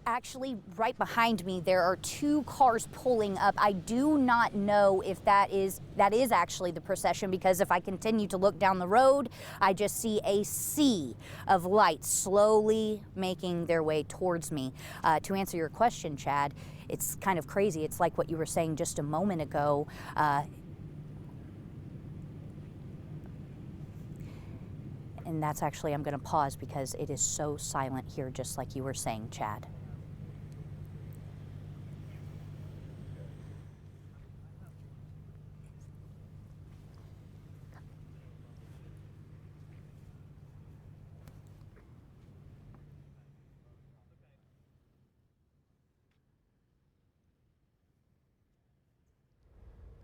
actually right behind me. There are two cars pulling up. I do not know if that is actually the procession, because if I continue to look down the road, I just see a sea of lights slowly making their way towards me. To answer your question, Chad, it's kind of crazy. It's like what you were saying just a moment ago. And that's actually, I'm going to pause because it is so silent here, just like you were saying, Chad.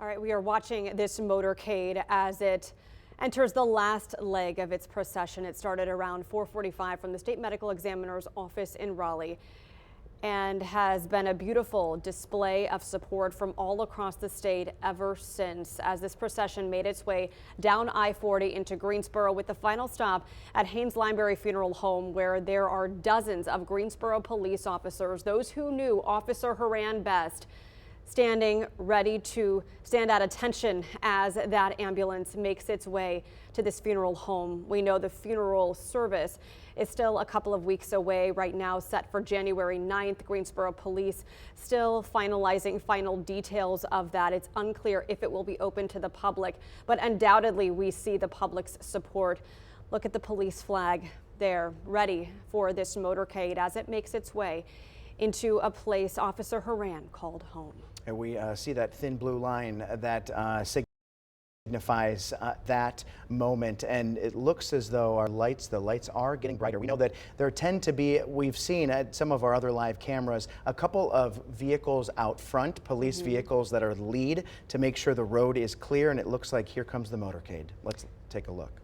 All right, we are watching this motorcade as it enters the last leg of its procession. It started around 4:45 from the State Medical Examiner's office in Raleigh and has been a beautiful display of support from all across the state ever since, as this procession made its way down I-40 into Greensboro, with the final stop at Haynes-Lineberry Funeral Home, where there are dozens of Greensboro police officers, those who knew Officer Horan best, standing ready to stand at attention as that ambulance makes its way to this funeral home. We know the funeral service is still a couple of weeks away right now, set for January 9th. Greensboro police still finalizing final details of that. It's unclear if it will be open to the public, but undoubtedly we see the public's support. Look at the police flag there, ready for this motorcade as it makes its way into a place Officer Horan called home. And we see that thin blue line that signifies that moment, and it looks as though the lights are getting brighter. We know that there tend to be, we've seen at some of our other live cameras, a couple of vehicles out front, police vehicles that are lead to make sure the road is clear, and it looks like here comes the motorcade. Let's take a look.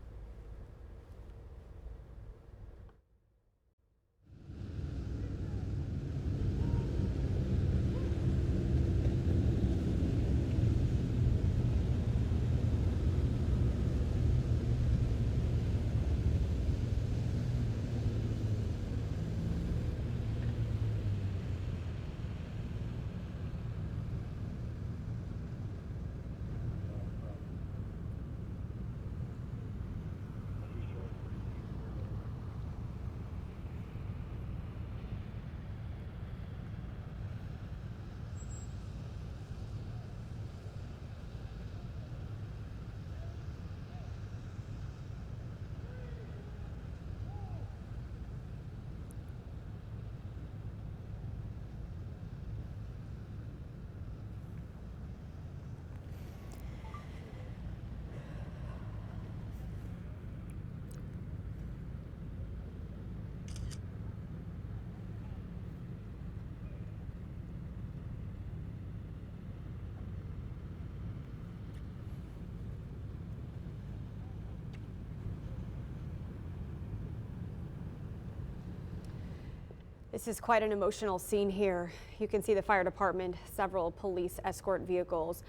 This is quite an emotional scene here. You can see the fire department, several police escort vehicles,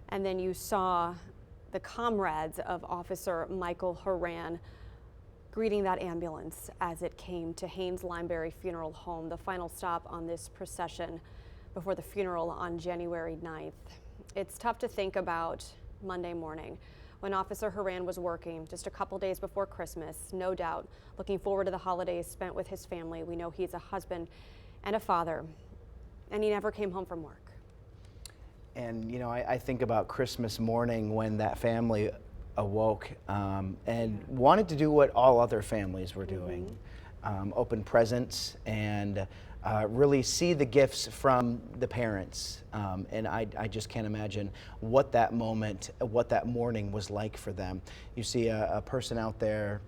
and then you saw the comrades of Officer Michael Horan greeting that ambulance as it came to Haynes-Lineberry Funeral Home, the final stop on this procession before the funeral on January 9th. It's tough to think about Monday morning when Officer Horan was working just a couple days before Christmas, no doubt looking forward to the holidays spent with his family. We know he's a husband and a father, and he never came home from work. And you know, I think about Christmas morning when that family awoke and wanted to do what all other families were doing, open presents and really see the gifts from the parents. And I just can't imagine what that moment, what that morning was like for them. You see a person out there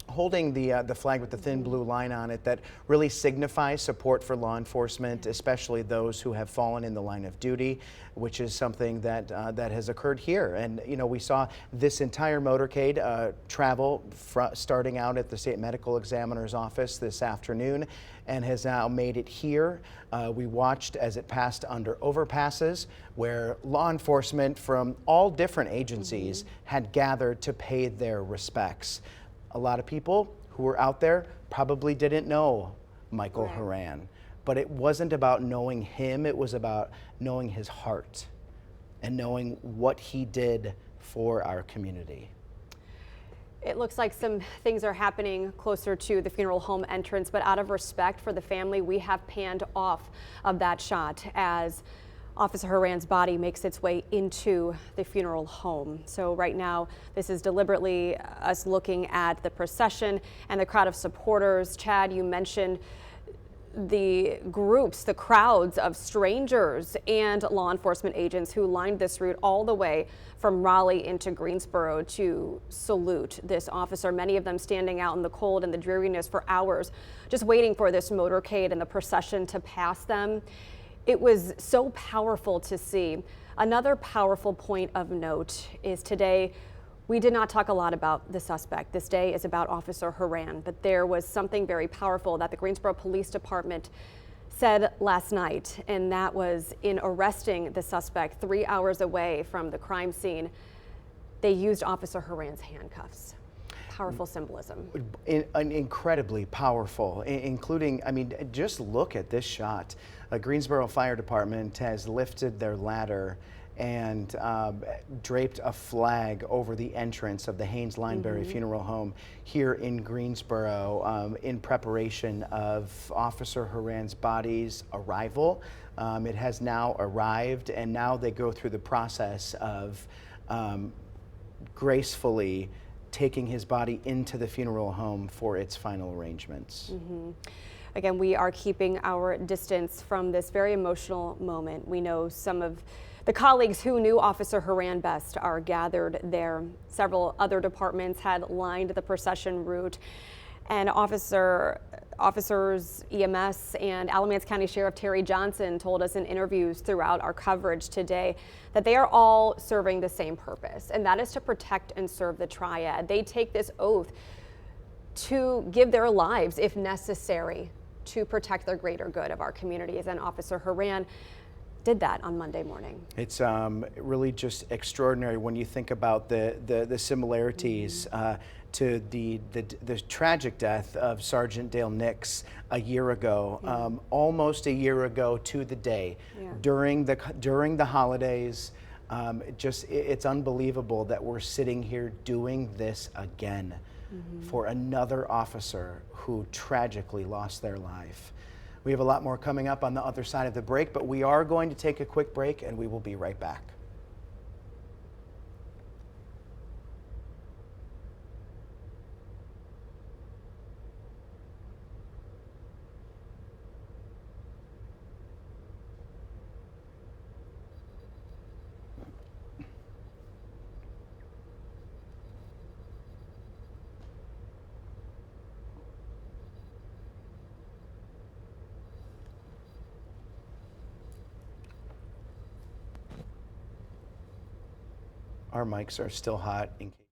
holding the flag with the thin blue line on it that really signifies support for law enforcement, especially those who have fallen in the line of duty, which is something that that has occurred here. And you know, we saw this entire motorcade travel starting out at the State Medical Examiner's office this afternoon and has now made it here. We watched as it passed under overpasses where law enforcement from all different agencies had gathered to pay their respects. A lot of people who were out there probably didn't know Michael Horan, but it wasn't about knowing him, it was about knowing his heart and knowing what he did for our community. It looks like some things are happening closer to the funeral home entrance, but out of respect for the family, we have panned off of that shot as Officer Horan's body makes its way into the funeral home. So right now, this is deliberately us looking at the procession and the crowd of supporters. Chad, you mentioned the groups, the crowds of strangers and law enforcement agents who lined this route all the way from Raleigh into Greensboro to salute this officer, many of them standing out in the cold and the dreariness for hours, just waiting for this motorcade and the procession to pass them. It was so powerful to see. Another powerful point of note is today, we did not talk a lot about the suspect. This day is about Officer Horan, but there was something very powerful that the Greensboro Police Department said last night, and that was in arresting the suspect 3 hours away from the crime scene. They used Officer Horan's handcuffs. Powerful symbolism. Incredibly powerful, including, I mean, just look at this shot. Greensboro Fire Department has lifted their ladder and draped a flag over the entrance of the Haynes Lineberry Funeral Home here in Greensboro in preparation of Officer Horan's body's arrival. It has now arrived, and now they go through the process of gracefully taking his body into the funeral home for its final arrangements. Again, we are keeping our distance from this very emotional moment. We know some of the colleagues who knew Officer Horan best are gathered there. Several other departments had lined the procession route, and officers, EMS, and Alamance County Sheriff Terry Johnson told us in interviews throughout our coverage today that they are all serving the same purpose, and that is to protect and serve the triad. They take this oath to give their lives, if necessary, to protect the greater good of our communities, and Officer Horan did that on Monday morning. It's really just extraordinary when you think about the similarities to the tragic death of Sergeant Dale Nix a year ago, almost a year ago to the day, during the holidays. It's unbelievable that we're sitting here doing this again for another officer who tragically lost their life. We have a lot more coming up on the other side of the break, but we are going to take a quick break and we will be right back. Our mics are still hot in case